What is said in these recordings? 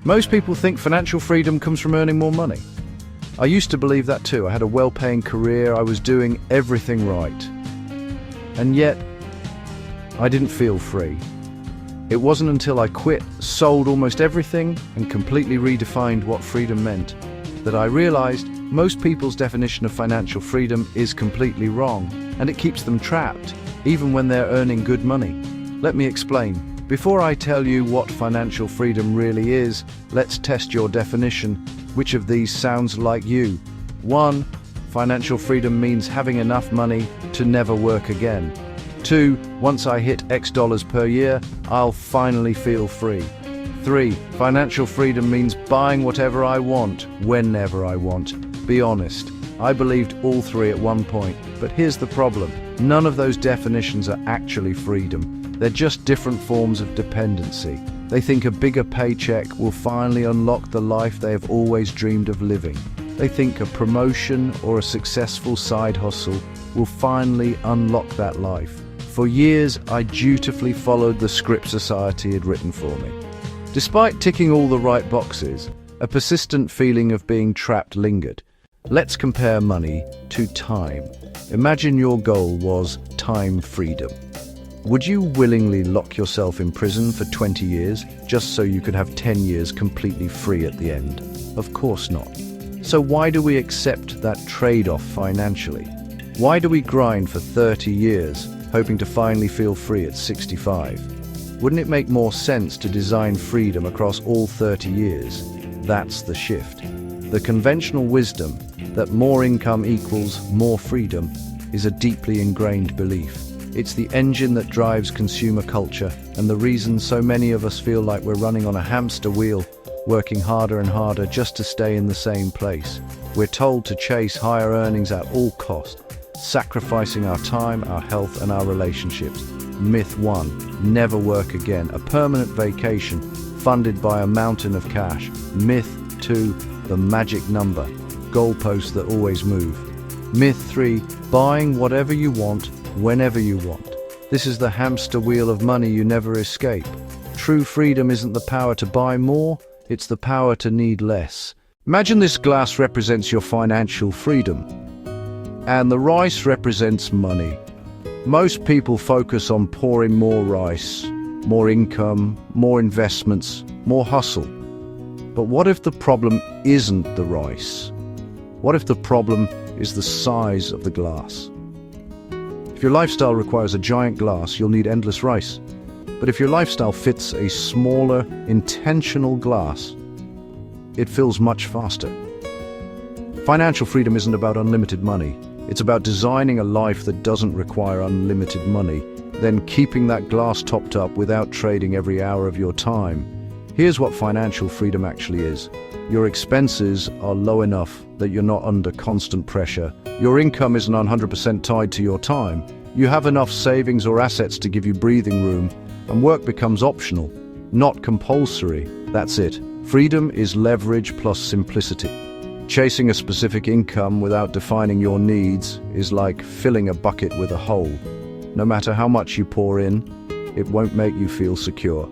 Most people think financial freedom comes from earning more money. I used to believe that too. I had a well-paying career, I was doing everything right. And yet, I didn't feel free. It wasn't until I quit, sold almost everything, and completely redefined what freedom meant, that I realized most people's definition of financial freedom is completely wrong, and it keeps them trapped, even when they're earning good money. Let me explain. Before I tell you what financial freedom really is, let's test your definition. Which of these sounds like you? 1. Financial freedom means having enough money to never work again. 2. Once I hit X dollars per year, I'll finally feel free. 3. Financial freedom means buying whatever I want, whenever I want. Be honest, I believed all three at one point, but here's the problem. None of those definitions are actually freedom. They're just different forms of dependency. They think a bigger paycheck will finally unlock the life they have always dreamed of living. They think a promotion or a successful side hustle will finally unlock that life. For years, I dutifully followed the script society had written for me. Despite ticking all the right boxes, a persistent feeling of being trapped lingered. Let's compare money to time. Imagine your goal was time freedom. Would you willingly lock yourself in prison for 20 years just so you could have 10 years completely free at the end? Of course not. So why do we accept that trade-off financially? Why do we grind for 30 years, hoping to finally feel free at 65? Wouldn't it make more sense to design freedom across all 30 years? That's the shift. The conventional wisdom that more income equals more freedom is a deeply ingrained belief. It's the engine that drives consumer culture and the reason so many of us feel like we're running on a hamster wheel, working harder and harder just to stay in the same place. We're told to chase higher earnings at all costs, sacrificing our time, our health, and our relationships. Myth 1, never work again, a permanent vacation funded by a mountain of cash. Myth 2, the magic number, goalposts that always move. Myth 3, buying whatever you want, whenever you want. This is the hamster wheel of money you never escape. True freedom isn't the power to buy more, it's the power to need less. Imagine this glass represents your financial freedom, and the rice represents money. Most people focus on pouring more rice, more income, more investments, more hustle. But what if the problem isn't the rice? What if the problem is the size of the glass? If your lifestyle requires a giant glass, you'll need endless rice. But if your lifestyle fits a smaller, intentional glass, it fills much faster. Financial freedom isn't about unlimited money. It's about designing a life that doesn't require unlimited money, then keeping that glass topped up without trading every hour of your time. Here's what financial freedom actually is. Your expenses are low enough that you're not under constant pressure. Your income isn't 100% tied to your time. You have enough savings or assets to give you breathing room, and work becomes optional, not compulsory. That's it. Freedom is leverage plus simplicity. Chasing a specific income without defining your needs is like filling a bucket with a hole. No matter how much you pour in, it won't make you feel secure.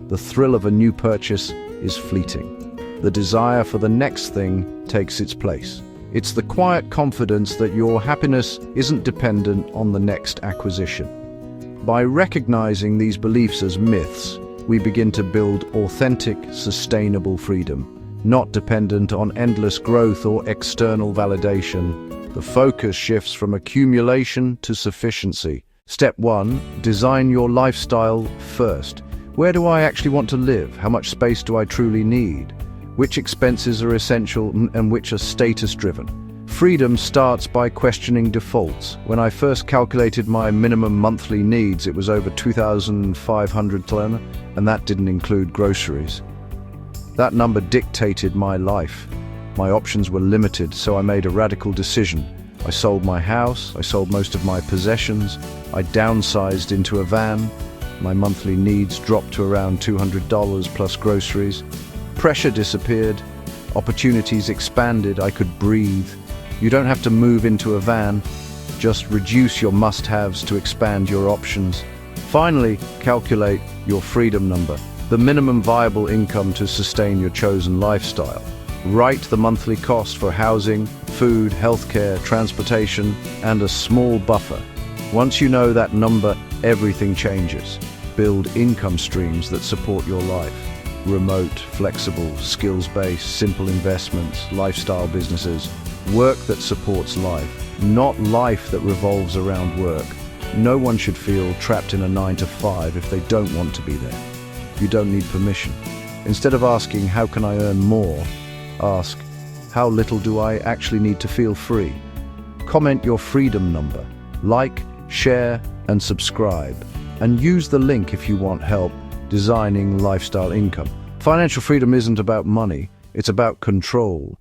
The thrill of a new purchase is fleeting. The desire for the next thing takes its place. It's the quiet confidence that your happiness isn't dependent on the next acquisition. By recognizing these beliefs as myths, we begin to build authentic, sustainable freedom, not dependent on endless growth or external validation. The focus shifts from accumulation to sufficiency. Step 1, design your lifestyle first. Where do I actually want to live? How much space do I truly need? Which expenses are essential and which are status-driven? Freedom starts by questioning defaults. When I first calculated my minimum monthly needs, it was over $2,500, and that didn't include groceries. That number dictated my life. My options were limited, so I made a radical decision. I sold my house, I sold most of my possessions, I downsized into a van. My monthly needs dropped to around $200 plus groceries. Pressure disappeared, opportunities expanded, I could breathe. You don't have to move into a van, just reduce your must-haves to expand your options. Finally, calculate your freedom number. the minimum viable income to sustain your chosen lifestyle. Write the monthly cost for housing, food, healthcare, transportation, and a small buffer. Once you know that number, everything changes. Build income streams that support your life. Remote, flexible, skills-based, simple investments, lifestyle businesses. Work that supports life, not life that revolves around work. No one should feel trapped in a 9-to-5 if they don't want to be there. You don't need permission. Instead of asking, how can I earn more? Ask, how little do I actually need to feel free? Comment your freedom number. Like, share, and subscribe. And use the link if you want help designing lifestyle income. Financial freedom isn't about money, it's about control.